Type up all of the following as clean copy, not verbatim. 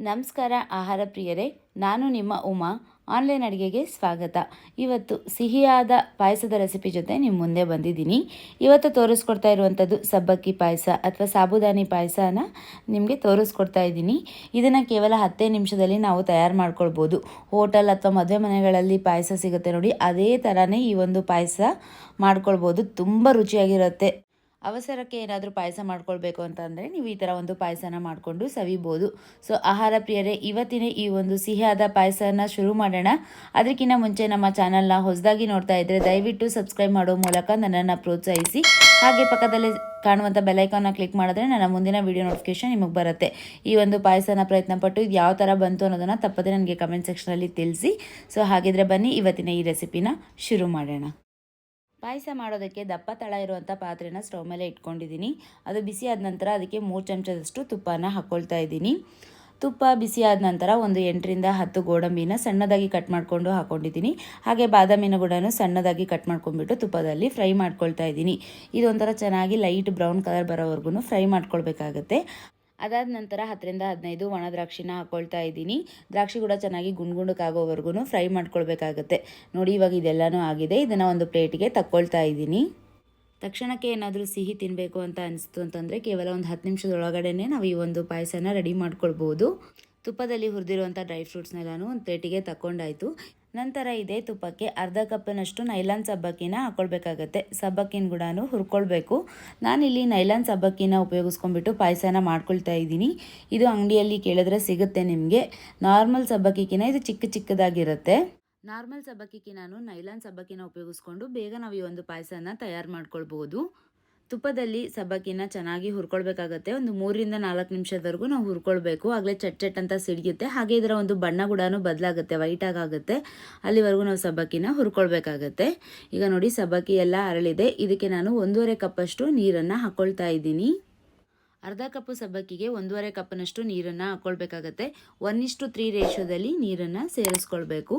ನಮಸ್ಕಾರ ಆಹಾರ ಪ್ರಿಯರೇ, ನಾನು ನಿಮ್ಮ ಉಮಾ. ಆನ್ಲೈನ್ ಅಡುಗೆಗೆ ಸ್ವಾಗತ. ಇವತ್ತು ಸಿಹಿಯಾದ ಪಾಯಸದ ರೆಸಿಪಿ ಜೊತೆ ನಿಮ್ಮ ಮುಂದೆ ಬಂದಿದ್ದೀನಿ. ಇವತ್ತು ತೋರಿಸ್ಕೊಡ್ತಾ ಇರುವಂಥದ್ದು ಸಬ್ಬಕ್ಕಿ ಪಾಯಸ ಅಥವಾ ಸಾಬುದಾನಿ ಪಾಯಸನ ನಿಮಗೆ ತೋರಿಸ್ಕೊಡ್ತಾ ಇದ್ದೀನಿ. ಇದನ್ನು ಕೇವಲ 10 ನಿಮಿಷದಲ್ಲಿ ನಾವು ತಯಾರು ಮಾಡ್ಕೊಳ್ಬೋದು. ಹೋಟೆಲ್ ಅಥವಾ ಮದುವೆ ಮನೆಗಳಲ್ಲಿ ಪಾಯಸ ಸಿಗುತ್ತೆ ನೋಡಿ, ಅದೇ ಥರನೇ ಈ ಒಂದು ಪಾಯಸ ಮಾಡ್ಕೊಳ್ಬೋದು. ತುಂಬ ರುಚಿಯಾಗಿರುತ್ತೆ. ಅವಸರಕ್ಕೆ ಏನಾದರೂ ಪಾಯಸ ಮಾಡ್ಕೊಳ್ಬೇಕು ಅಂತಂದರೆ ನೀವು ಈ ಥರ ಒಂದು ಪಾಯಸನ ಮಾಡಿಕೊಂಡು ಸವಿಬೋದು. ಸೊ ಆಹಾರ ಪ್ರಿಯರೇ, ಇವತ್ತಿನ ಈ ಒಂದು ಸಿಹಿಯಾದ ಪಾಯಸನ ಶುರು ಮಾಡೋಣ. ಅದಕ್ಕಿಂತ ಮುಂಚೆ ನಮ್ಮ ಚಾನಲ್ನ ಹೊಸದಾಗಿ ನೋಡ್ತಾ ಇದ್ದರೆ ದಯವಿಟ್ಟು ಸಬ್ಸ್ಕ್ರೈಬ್ ಮಾಡೋ ಮೂಲಕ ನನ್ನನ್ನು ಪ್ರೋತ್ಸಾಹಿಸಿ. ಹಾಗೆ ಪಕ್ಕದಲ್ಲಿ ಕಾಣುವಂಥ ಬೆಲ್ಲೈಕಾನ್ನ ಕ್ಲಿಕ್ ಮಾಡಿದ್ರೆ ನನ್ನ ಮುಂದಿನ ವೀಡಿಯೋ ನೋಟಿಫಿಕೇಶನ್ ನಿಮಗೆ ಬರುತ್ತೆ. ಈ ಒಂದು ಪಾಯಸನ ಪ್ರಯತ್ನಪಟ್ಟು ಇದು ಯಾವ ಥರ ಬಂತು ಅನ್ನೋದನ್ನು ತಪ್ಪದೆ ನನಗೆ ಕಮೆಂಟ್ ಸೆಕ್ಷನಲ್ಲಿ ತಿಳಿಸಿ. ಸೊ ಹಾಗಿದ್ರೆ ಬನ್ನಿ ಇವತ್ತಿನ ಈ ರೆಸಿಪಿನ ಶುರು ಮಾಡೋಣ. ಪಾಯಸ ಮಾಡೋದಕ್ಕೆ ದಪ್ಪ ತಳ ಇರುವಂಥ ಪಾತ್ರೆನ ಸ್ಟವ್ ಮೇಲೆ ಇಟ್ಕೊಂಡಿದ್ದೀನಿ. ಅದು ಬಿಸಿ ಆದ ನಂತರ ಅದಕ್ಕೆ 3 ಚಮಚದಷ್ಟು ತುಪ್ಪನ ಹಾಕ್ಕೊಳ್ತಾ ಇದ್ದೀನಿ. ತುಪ್ಪ ಬಿಸಿ ಆದ ನಂತರ ಒಂದು 8 ರಿಂದ 10 ಗೋಡಂಬಿನ ಸಣ್ಣದಾಗಿ ಕಟ್ ಮಾಡಿಕೊಂಡು ಹಾಕ್ಕೊಂಡಿದ್ದೀನಿ. ಹಾಗೆ ಬಾದಾಮಿನ ಕೂಡ ಸಣ್ಣದಾಗಿ ಕಟ್ ಮಾಡ್ಕೊಂಡ್ಬಿಟ್ಟು ತುಪ್ಪದಲ್ಲಿ ಫ್ರೈ ಮಾಡ್ಕೊಳ್ತಾ ಇದ್ದೀನಿ. ಇದೊಂಥರ ಚೆನ್ನಾಗಿ ಲೈಟ್ ಬ್ರೌನ್ ಕಲರ್ ಬರೋವರೆಗೂ ಫ್ರೈ ಮಾಡ್ಕೊಳ್ಬೇಕಾಗತ್ತೆ. ಅದಾದ ನಂತರ 10 ರಿಂದ 15 ಒಣ ದ್ರಾಕ್ಷಿನ ಹಾಕ್ಕೊಳ್ತಾ ಇದ್ದೀನಿ. ದ್ರಾಕ್ಷಿ ಕೂಡ ಚೆನ್ನಾಗಿ ಗುಂಡ್ಗುಂಡಕ್ಕಾಗೋವರೆಗೂ ಫ್ರೈ ಮಾಡ್ಕೊಳ್ಬೇಕಾಗತ್ತೆ. ನೋಡಿ, ಇವಾಗ ಇದೆಲ್ಲನೂ ಆಗಿದೆ. ಇದನ್ನು ಒಂದು ಪ್ಲೇಟಿಗೆ ತಕ್ಕೊಳ್ತಾ ಇದ್ದೀನಿ. ತಕ್ಷಣಕ್ಕೆ ಏನಾದರೂ ಸಿಹಿ ತಿನ್ನಬೇಕು ಅಂತ ಅನಿಸ್ತು ಅಂತಂದರೆ ಕೇವಲ ಒಂದು 10 ನಿಮಿಷದೊಳಗಡೆ ನಾವು ಈ ಒಂದು ಪಾಯಸನ ರೆಡಿ ಮಾಡ್ಕೊಳ್ಬೋದು. ತುಪ್ಪದಲ್ಲಿ ಹುರಿದಿರುವಂಥ ಡ್ರೈ ಫ್ರೂಟ್ಸ್ನೆಲ್ಲನೂ ಒಂದು ಪ್ಲೇಟಿಗೆ ತಕ್ಕೊಂಡಾಯಿತು. ನಂತರ ಇದೇ ತುಪ್ಪಕ್ಕೆ ಅರ್ಧ ಕಪ್ಪಿನಷ್ಟು ನೈಲಾನ್ ಸಬ್ಬಕ್ಕಿನ ಹಾಕ್ಕೊಳ್ಬೇಕಾಗತ್ತೆ. ಸಬ್ಬಕ್ಕಿನ ಕೂಡ ಹುರ್ಕೊಳ್ಬೇಕು. ನಾನಿಲ್ಲಿ ನೈಲಾನ್ ಸಬ್ಬಕ್ಕಿನ ಉಪಯೋಗಿಸ್ಕೊಂಡ್ಬಿಟ್ಟು ಪಾಯಸನ ಮಾಡ್ಕೊಳ್ತಾ ಇದ್ದೀನಿ. ಇದು ಅಂಗಡಿಯಲ್ಲಿ ಕೇಳಿದ್ರೆ ಸಿಗುತ್ತೆ ನಿಮಗೆ. ನಾರ್ಮಲ್ ಸಬ್ಬಕ್ಕಿನ ಇದು ಚಿಕ್ಕದಾಗಿರುತ್ತೆ. ನಾರ್ಮಲ್ ಸಬ್ಬಕ್ಕಿಗೆ ನಾನು ನೈಲಾನ್ ಸಬ್ಬಕ್ಕಿನ ಉಪಯೋಗಿಸ್ಕೊಂಡು ಬೇಗ ನಾವು ಈ ಒಂದು ಪಾಯಸನ ತಯಾರು ಮಾಡ್ಕೊಳ್ಬೋದು. ತುಪ್ಪದಲ್ಲಿ ಸಬ್ಬಕ್ಕಿನ ಚೆನ್ನಾಗಿ ಹುರ್ಕೊಳ್ಬೇಕಾಗತ್ತೆ. ಒಂದು 3 ರಿಂದ 4 ನಿಮಿಷದವರೆಗೂ ನಾವು ಹುರ್ಕೊಳ್ಬೇಕು. ಆಗಲೇ ಚಟ್ ಅಂತ ಸಿಡಿಯುತ್ತೆ. ಹಾಗೆ ಇದರ ಒಂದು ಬಣ್ಣ ಕೂಡ ಬದಲಾಗುತ್ತೆ, ವೈಟಾಗಿ ಆಗುತ್ತೆ. ಅಲ್ಲಿವರೆಗೂ ನಾವು ಸಬ್ಬಕ್ಕಿನ ಹುರ್ಕೊಳ್ಬೇಕಾಗತ್ತೆ. ಈಗ ನೋಡಿ, ಸಬ್ಬಕ್ಕಿ ಎಲ್ಲ ಅರಳಿದೆ. ಇದಕ್ಕೆ ನಾನು 1.5 ಕಪ್ಪಷ್ಟು ನೀರನ್ನು ಹಾಕ್ಕೊಳ್ತಾ ಇದ್ದೀನಿ. ಅರ್ಧ ಕಪ್ಪು ಸಬ್ಬಕ್ಕಿಗೆ 1.5 ಕಪ್ನಷ್ಟು ನೀರನ್ನು ಹಾಕ್ಕೊಳ್ಬೇಕಾಗತ್ತೆ. 1:3 ರೇಷಿಯೋದಲ್ಲಿ ನೀರನ್ನು ಸೇರಿಸ್ಕೊಳ್ಬೇಕು.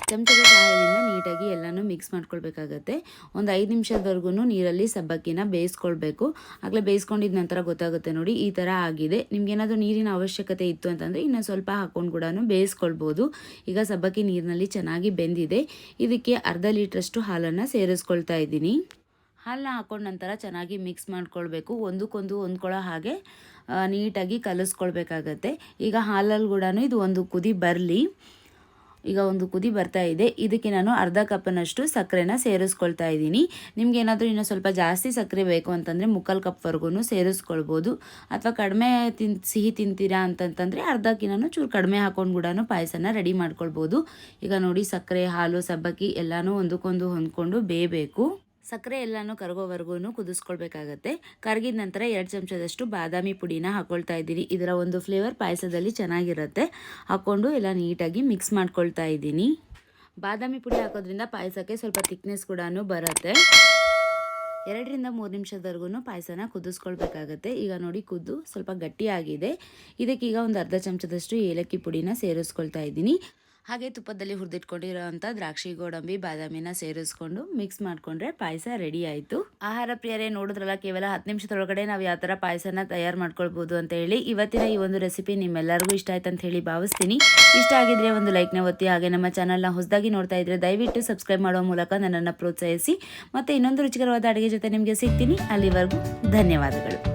ಚಮಚದ ಸಹಾಯದಿಂದ ನೀಟಾಗಿ ಎಲ್ಲನೂ ಮಿಕ್ಸ್ ಮಾಡ್ಕೊಳ್ಬೇಕಾಗತ್ತೆ. ಒಂದು 5 ನಿಮಿಷದವರೆಗೂ ನೀರಲ್ಲಿ ಸಬ್ಬಕ್ಕಿನ ಬೇಯಿಸ್ಕೊಳ್ಬೇಕು. ಆಗಲೇ ಬೇಯಿಸ್ಕೊಂಡಿದ ನಂತರ ಗೊತ್ತಾಗುತ್ತೆ ನೋಡಿ, ಈ ಥರ ಆಗಿದೆ. ನಿಮ್ಗೇನಾದರೂ ನೀರಿನ ಅವಶ್ಯಕತೆ ಇತ್ತು ಅಂತಂದರೆ ಇನ್ನೂ ಸ್ವಲ್ಪ ಹಾಕ್ಕೊಂಡು ಕೂಡ ಬೇಯಿಸ್ಕೊಳ್ಬೋದು. ಈಗ ಸಬ್ಬಕ್ಕಿ ನೀರಿನಲ್ಲಿ ಚೆನ್ನಾಗಿ ಬೆಂದಿದೆ. ಇದಕ್ಕೆ ಅರ್ಧ ಲೀಟ್ರಷ್ಟು ಹಾಲನ್ನು ಸೇರಿಸ್ಕೊಳ್ತಾ ಇದ್ದೀನಿ. ಹಾಲನ್ನ ಹಾಕೊಂಡ ನಂತರ ಚೆನ್ನಾಗಿ ಮಿಕ್ಸ್ ಮಾಡ್ಕೊಳ್ಬೇಕು. ಒಂದಕ್ಕೊಂದು ಹೊಂದ್ಕೊಳ್ಳೋ ಹಾಗೆ ನೀಟಾಗಿ ಕಲಿಸ್ಕೊಳ್ಬೇಕಾಗತ್ತೆ. ಈಗ ಹಾಲಲ್ಲಿ ಕೂಡ ಇದು ಒಂದು ಕುದಿ ಬರಲಿ. ಈಗ ಒಂದು ಕುದಿ ಬರ್ತಾ ಇದೆ. ಇದಕ್ಕೆ ನಾನು ಅರ್ಧ ಕಪ್ನಷ್ಟು ಸಕ್ಕರೆನ ಸೇರಿಸ್ಕೊಳ್ತಾ ಇದ್ದೀನಿ. ನಿಮ್ಗೆ ಏನಾದರೂ ಇನ್ನೂ ಸ್ವಲ್ಪ ಜಾಸ್ತಿ ಸಕ್ಕರೆ ಬೇಕು ಅಂತಂದರೆ 3/4 ಕಪ್ವರೆಗೂ ಸೇರಿಸ್ಕೊಳ್ಬೋದು. ಅಥವಾ ಕಡಿಮೆ ಸಿಹಿ ತಿಂತೀರಾ ಅಂತಂತಂದರೆ ಅರ್ಧಕ್ಕಿಂತ ಚೂರು ಕಡಿಮೆ ಹಾಕೊಂಡು ಕೂಡ ಪಾಯಸನ ರೆಡಿ ಮಾಡ್ಕೊಳ್ಬೋದು. ಈಗ ನೋಡಿ, ಸಕ್ಕರೆ, ಹಾಲು, ಸಬ್ಬಕ್ಕಿ ಎಲ್ಲನೂ ಒಂದಕ್ಕೊಂದು ಹೊಂದ್ಕೊಂಡು ಬೇಯಬೇಕು. ಸಕ್ಕರೆ ಎಲ್ಲನೂ ಕರಗೋವರೆಗೂ ಕುದಿಸ್ಕೊಳ್ಬೇಕಾಗತ್ತೆ. ಕರಗಿದ ನಂತರ 2 ಚಮಚದಷ್ಟು ಬಾದಾಮಿ ಪುಡಿನ ಹಾಕ್ಕೊಳ್ತಾ ಇದ್ದೀನಿ. ಇದರ ಒಂದು ಫ್ಲೇವರ್ ಪಾಯಸದಲ್ಲಿ ಚೆನ್ನಾಗಿರುತ್ತೆ. ಹಾಕ್ಕೊಂಡು ಎಲ್ಲ ನೀಟಾಗಿ ಮಿಕ್ಸ್ ಮಾಡ್ಕೊಳ್ತಾ ಇದ್ದೀನಿ. ಬಾದಾಮಿ ಪುಡಿ ಹಾಕೋದ್ರಿಂದ ಪಾಯಸಕ್ಕೆ ಸ್ವಲ್ಪ ಥಿಕ್ನೆಸ್ ಕೂಡ ಬರುತ್ತೆ. 2 ರಿಂದ 3 ನಿಮಿಷದವರೆಗೂ ಪಾಯಸನ ಕುದಿಸ್ಕೊಳ್ಬೇಕಾಗತ್ತೆ. ಈಗ ನೋಡಿ, ಕುದ್ದು ಸ್ವಲ್ಪ ಗಟ್ಟಿಯಾಗಿದೆ. ಇದಕ್ಕೀಗ ಒಂದು ಅರ್ಧ ಚಮಚದಷ್ಟು ಏಲಕ್ಕಿ ಪುಡಿನ ಸೇರಿಸ್ಕೊಳ್ತಾ ಇದ್ದೀನಿ. ಹಾಗೆ ತುಪ್ಪದಲ್ಲಿ ಹುರಿದಿಟ್ಕೊಂಡಿರೋವಂಥ ದ್ರಾಕ್ಷಿ, ಗೋಡಂಬಿ, ಬಾದಾಮಿನ ಸೇರಿಸ್ಕೊಂಡು ಮಿಕ್ಸ್ ಮಾಡಿಕೊಂಡ್ರೆ ಪಾಯಸ ರೆಡಿ ಆಯಿತು. ಆಹಾರ ಪ್ರಿಯರೇ, ನೋಡಿದ್ರಲ್ಲ, ಕೇವಲ 10 ನಿಮಿಷದೊಳಗಡೆ ನಾವು ಯಾವ ಥರ ಪಾಯಸನ ತಯಾರು ಮಾಡ್ಕೊಳ್ಬೋದು ಅಂತ ಹೇಳಿ. ಇವತ್ತಿನ ಈ ಒಂದು ರೆಸಿಪಿ ನಿಮ್ಮೆಲ್ಲರಿಗೂ ಇಷ್ಟ ಆಯ್ತು ಅಂತ ಹೇಳಿ ಭಾವಿಸ್ತೀನಿ. ಇಷ್ಟ ಆಗಿದ್ರೆ ಒಂದು ಲೈಕ್ನ ಒತ್ತಿ. ಹಾಗೆ ನಮ್ಮ ಚಾನಲ್ನ ಹೊಸದಾಗಿ ನೋಡ್ತಾ ಇದ್ರೆ ದಯವಿಟ್ಟು ಸಬ್ಸ್ಕ್ರೈಬ್ ಮಾಡೋ ಮೂಲಕ ನನ್ನನ್ನು ಪ್ರೋತ್ಸಾಹಿಸಿ. ಮತ್ತು ಇನ್ನೊಂದು ರುಚಿಕರವಾದ ಅಡುಗೆ ಜೊತೆ ನಿಮಗೆ ಸಿಗ್ತೀನಿ. ಅಲ್ಲಿವರೆಗೂ ಧನ್ಯವಾದಗಳು.